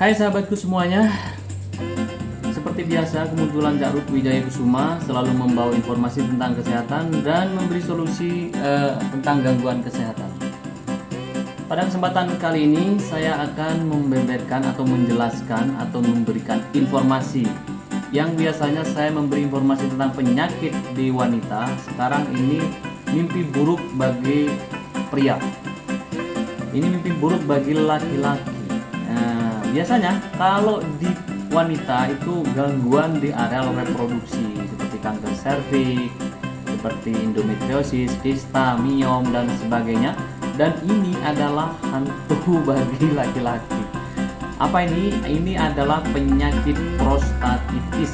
Hai sahabatku semuanya, seperti biasa kemunculan Cak Ruth Wijaya Kusuma selalu membawa informasi tentang kesehatan dan memberi solusi tentang gangguan kesehatan. Pada kesempatan kali ini saya akan membeberkan atau menjelaskan atau memberikan informasi yang biasanya saya memberi informasi tentang penyakit di wanita. Sekarang ini mimpi buruk bagi pria. Ini mimpi buruk bagi laki-laki. Biasanya kalau di wanita itu gangguan di areal reproduksi seperti kanker serviks, seperti endometriosis, kista, miom dan sebagainya. Dan ini adalah hantu bagi laki-laki. Apa ini? Ini adalah penyakit prostatitis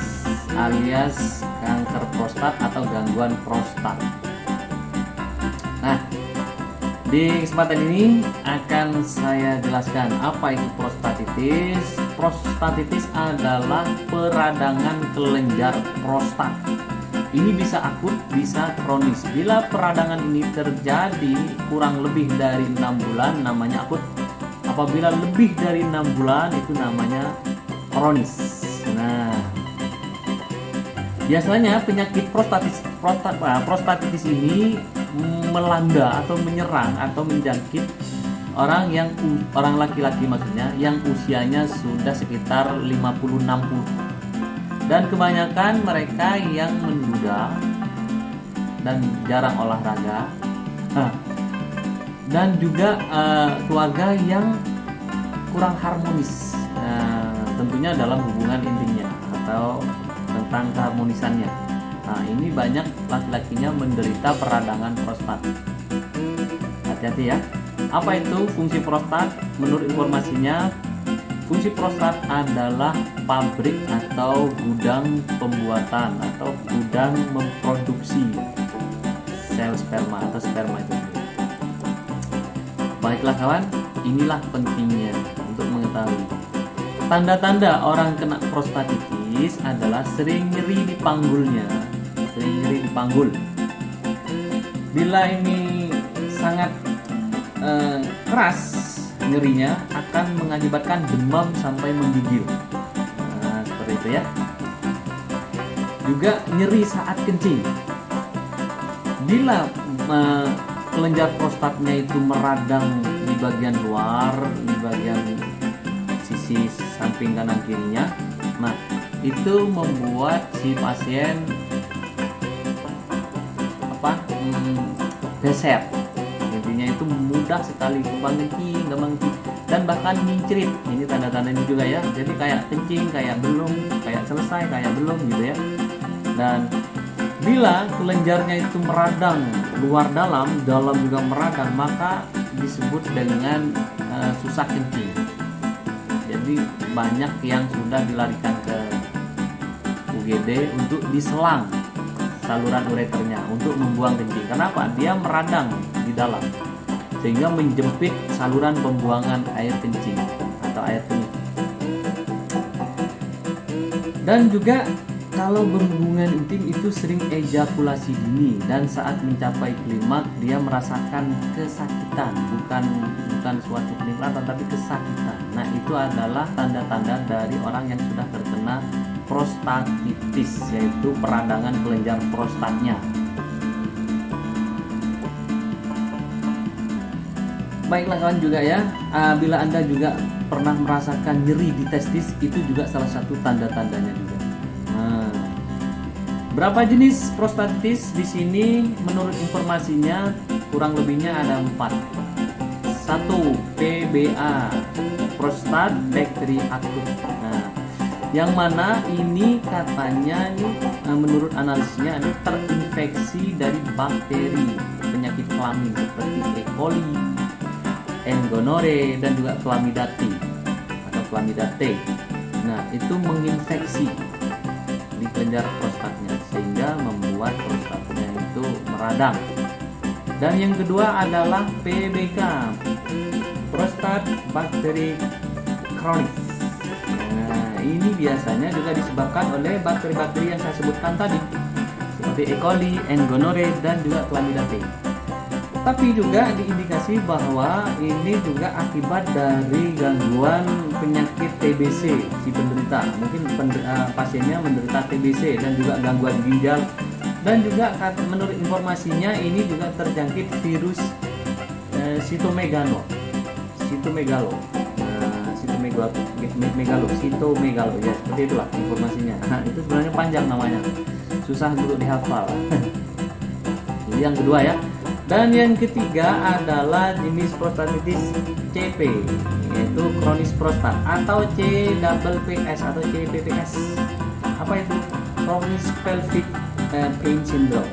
alias kanker prostat atau gangguan prostat. Nah, di kesempatan ini akan saya jelaskan apa itu prostatitis. Prostatitis adalah peradangan kelenjar prostat. Ini bisa akut, bisa kronis. Bila peradangan ini terjadi kurang lebih dari 6 bulan namanya akut. Apabila lebih dari 6 bulan itu namanya kronis. Nah, biasanya penyakit prostatitis ini melanda atau menyerang atau menjangkit orang laki-laki maksudnya yang usianya sudah sekitar 50-60, dan kebanyakan mereka yang menduda dan jarang olahraga, dan juga keluarga yang kurang harmonis, tentunya dalam hubungan intimnya atau tentang keharmonisannya. Nah, ini banyak laki-lakinya menderita peradangan prostat. Hati-hati ya. Apa itu fungsi prostat? Menurut informasinya, fungsi prostat adalah pabrik atau gudang pembuatan atau gudang memproduksi sel sperma atau sperma itu. Baiklah kawan, inilah pentingnya untuk mengetahui. Tanda-tanda orang kena prostatitis adalah sering nyeri di panggulnya. Sering di panggul. Bila ini sangat keras nyerinya akan mengakibatkan demam sampai menggigil. Nah, seperti itu ya. Juga nyeri saat kencing. Bila kelenjar prostatnya itu meradang di bagian luar, di bagian sisi samping kanan kirinya, nah itu membuat si pasien geser. Intinya itu mudah sekali gampang kencing dan bahkan ngincrit. Ini tanda-tandanya juga ya. Jadi kayak kencing, kayak belum, kayak selesai, kayak belum gitu ya. Dan bila kelenjarnya itu meradang luar dalam juga meradang, maka disebut dengan susah kencing. Jadi banyak yang sudah dilarikan ke UGD untuk diselang saluran ureternya untuk membuang kencing. Kenapa? Dia meradang di dalam sehingga menjepit saluran pembuangan air kencing atau air kencing. Dan juga kalau berhubungan intim itu sering ejakulasi dini, dan saat mencapai klimaks dia merasakan kesakitan, bukan suatu kenikmatan tapi kesakitan. Nah, itu adalah tanda-tanda dari orang yang sudah terkena prostatitis, yaitu peradangan kelenjar prostatnya. Baiklah kawan juga ya, bila Anda juga pernah merasakan nyeri di testis, itu juga salah satu tanda-tandanya juga. Nah, berapa jenis prostatitis di sini? Menurut informasinya kurang lebihnya ada 4. 1. PBA, prostat bakteri akut. Nah, yang mana ini katanya menurut analisisnya ini terinfeksi dari bakteri penyakit kelamin seperti E. coli, N. gonorrhoeae dan juga chlamydia atau chlamydia T. Nah, itu menginfeksi di kelenjar prostatnya sehingga membuat prostatnya itu meradang. Dan yang kedua adalah PBK, prostat bakteri kronis. Ini biasanya juga disebabkan oleh bakteri-bakteri yang saya sebutkan tadi seperti E. coli, N. gonorrhoeae dan juga chlamydia T. Tapi juga diindikasi bahwa ini juga akibat dari gangguan penyakit TBC si penderita. Mungkin pasiennya menderita TBC dan juga gangguan ginjal, dan juga menurut informasinya ini juga terjangkit virus sitomegalo, ya seperti itulah informasinya. Nah, itu sebenarnya panjang namanya, susah untuk dihafal. Jadi yang kedua ya. Dan yang ketiga adalah jenis prostatitis CP, yaitu kronis prostat atau CPPS atau CPPS. Apa itu? Chronic pelvic pain syndrome.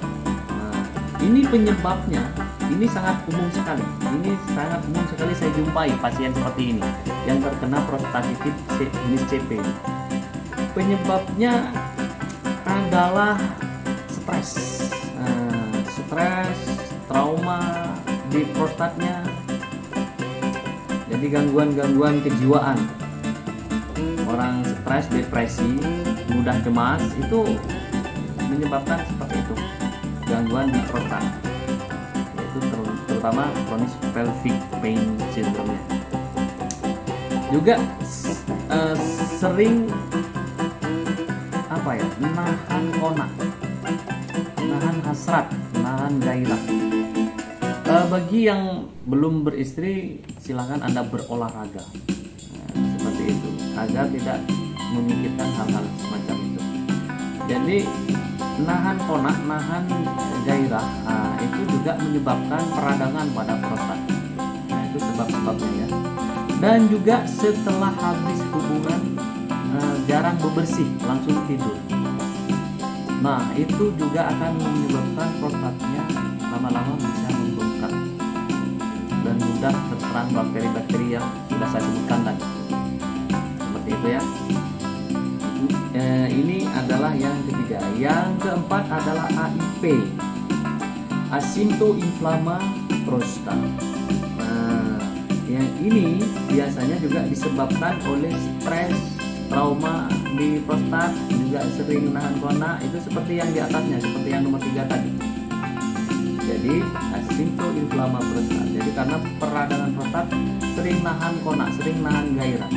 Nah, ini penyebabnya ini sangat umum sekali. Ini sangat umum sekali saya jumpai pasien seperti ini yang terkena prostatitis jenis CP. Penyebabnya adalah stres, trauma di prostatnya, jadi gangguan kejiwaan. Orang stres, depresi, mudah cemas itu menyebabkan seperti itu, gangguan di prostat, yaitu terutama chronic pelvic pain syndrome. Juga sering nahan konak, nahan hasrat, nahan gairah. Bagi yang belum beristri, silakan Anda berolahraga seperti itu agar tidak memikirkan hal-hal semacam itu. Jadi nahan konak, nahan gairah, itu juga menyebabkan peradangan pada prostat. Nah, itu sebab-sebabnya ya. Dan juga setelah habis hubungan jarang bebersih, langsung tidur. Nah, itu juga akan menyebabkan prostatnya lama-lama bisa membengkak dan mudah terserang bakteri-bakteri yang sudah saya sebutkan tadi. Seperti itu ya. Ini adalah yang ketiga. Yang keempat adalah AIP, asimpto inflama prostat. Nah, yang ini biasanya juga disebabkan oleh stres, trauma di prostat, juga sering nahan konak. Itu seperti yang di atasnya, seperti yang nomor 3 tadi. Jadi asimpto inflama prostat. Jadi karena peradangan prostat sering nahan konak, sering nahan gairah.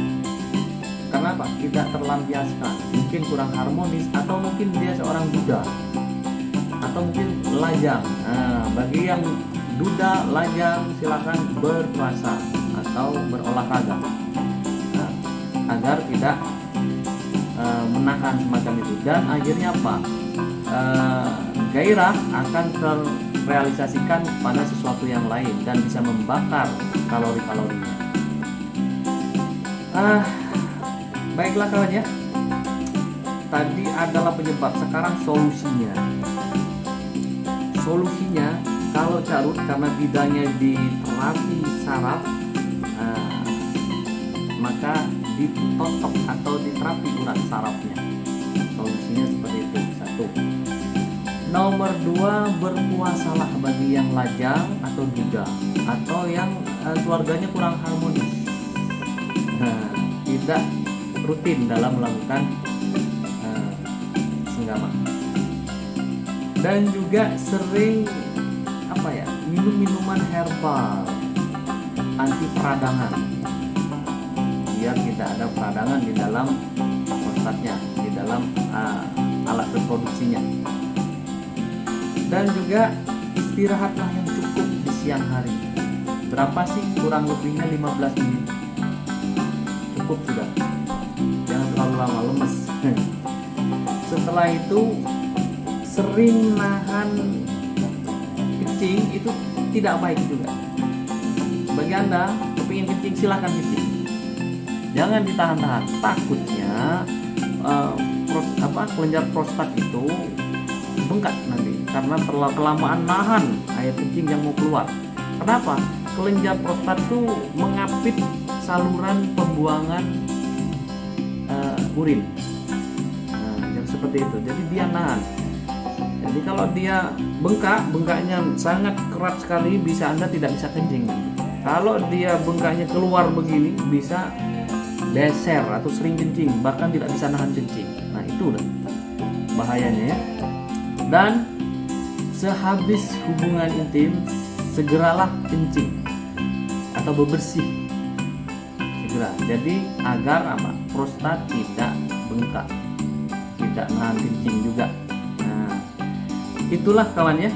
Karena apa? Tidak terlampiaskan, mungkin kurang harmonis, atau mungkin dia seorang duda, atau mungkin lajang. Nah, bagi yang duda, lajang, silakan berpuasa atau berolahraga, agar tidak menahan semacam itu. Dan akhirnya apa? Gairah akan terrealisasikan pada sesuatu yang lain dan bisa membakar kalori-kalorinya. Baiklah kawan ya, tadi adalah penyebab. Sekarang solusinya. Solusinya kalau carut karena bidangnya di terapi saraf, maka ditotok atau diterapi urat sarafnya. Solusinya seperti itu. 1. Nomor 2, berpuasalah bagi yang lajang atau duda, atau yang keluarganya kurang harmonis, tidak rutin dalam melakukan senggama, dan juga sering minum minuman herbal anti peradangan, biar tidak ada peradangan di dalam prostatnya, di dalam alat reproduksinya. Dan juga istirahatlah yang cukup di siang hari. Berapa sih? Kurang lebihnya 15 menit cukup sudah, jangan terlalu lama, lemes. Setelah itu sering nahan kencing itu tidak baik juga. Bagi Anda kepingin kencing, silahkan kencing, jangan ditahan-tahan. Takutnya kelenjar prostat itu bengkak nanti karena terlalu kelamaan nahan air kencing yang mau keluar. Kenapa? Kelenjar prostat itu mengapit saluran pembuangan urin, seperti itu. Jadi dia nahan. Jadi kalau dia bengkaknya sangat keras sekali, bisa Anda tidak bisa kencing. Kalau dia bengkaknya keluar begini, bisa beser atau sering kencing, bahkan tidak bisa nahan kencing. Nah, itu udah bahayanya ya. Dan sehabis hubungan intim, segeralah kencing atau bebersih segera. Jadi agar apa? Prostat tidak bengkak, tidak nahan kencing juga. Nah, itulah kawan ya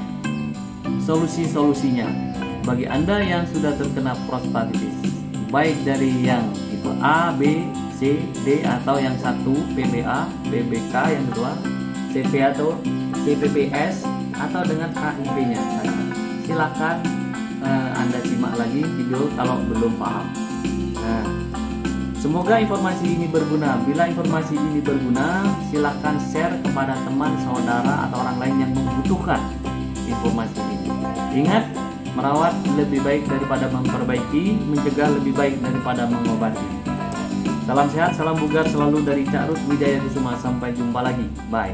solusi-solusinya bagi Anda yang sudah terkena prostatitis, baik dari yang tipe A, B, C, D atau yang satu PBA, PBK, yang kedua CP atau CPPS atau dengan HIV-nya. Silakan Anda simak lagi video kalau belum paham. Nah, semoga informasi ini berguna. Bila informasi ini berguna, silakan share kepada teman, saudara atau orang lain yang membutuhkan informasi ini. Ingat, merawat lebih baik daripada memperbaiki, mencegah lebih baik daripada mengobati. Salam sehat, salam bugar selalu dari Cak Ruth Wijaya Kusuma. Sampai jumpa lagi. Bye.